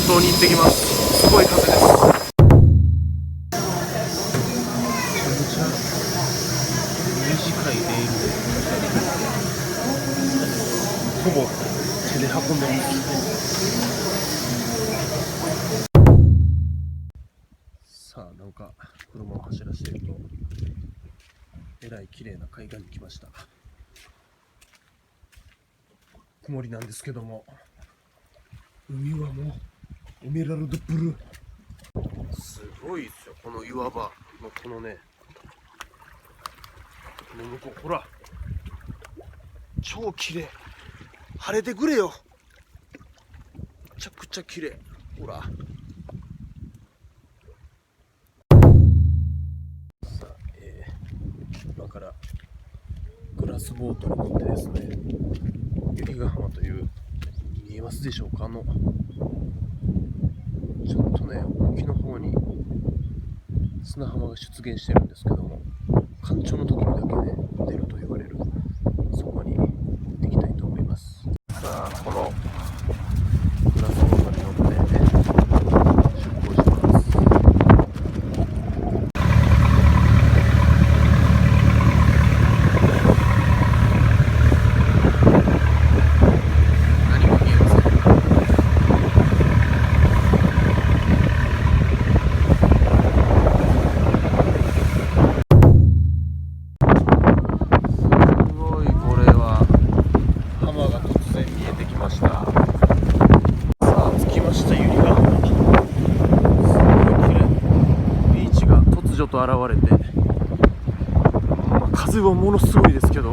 島に行ってきます。すごい風です。めちゃめちゃ短いレールでほぼ手で運んでます。さあなんか車を走らせてるとえらい綺麗な海岸に来ました。曇りなんですけども、海はもうエメラルドブルー。すごいですよ、この岩場のこのね、向こうほら超綺麗。晴れてくれよ。めちゃくちゃ綺麗。ほらさあ、今からグラスボートに乗ってですね、百合ヶ浜という見えますでしょうか、ちょっとね沖の方に砂浜が出現してるんですけども、干潮の時にだけね出ると言われる、そこに行ってきたいと思います。さあこのグラスボートに乗って出港します。何も見えません。と現れて、風はものすごいですけど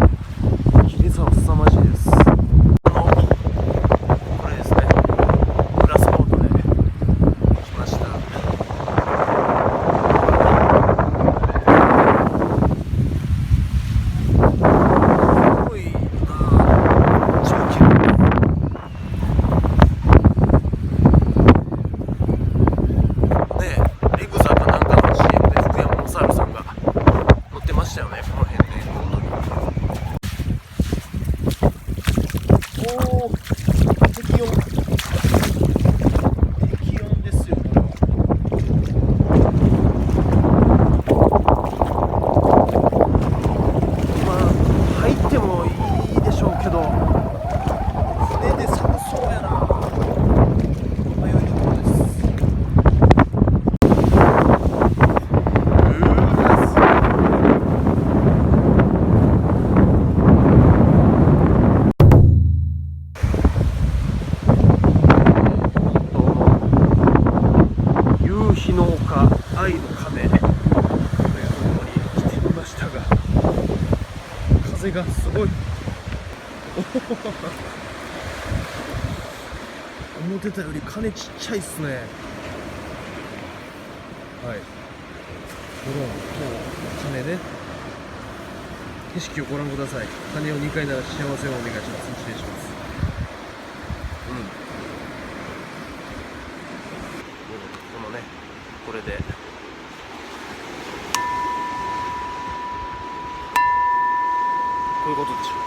綺麗さは凄まじいです。これですね、グラスボートで来ました。すごい超綺麗ね。エグザかなんかの CM で福山雅治さんが乗ってましたよね、この辺で。おお、適温ですよ、これは。まあ入ってもいいでしょうけど、船で寒そうやな。迷いどころです。夕日の丘愛の鐘というところに来てみましたが、風がすごい。思ってたより鐘ちっちゃいっすね。はい、ドローンと鐘ね。景色をご覧ください。鐘を2回鳴らし幸せをお願いします。失礼します。このね、これでこういうことでしょう。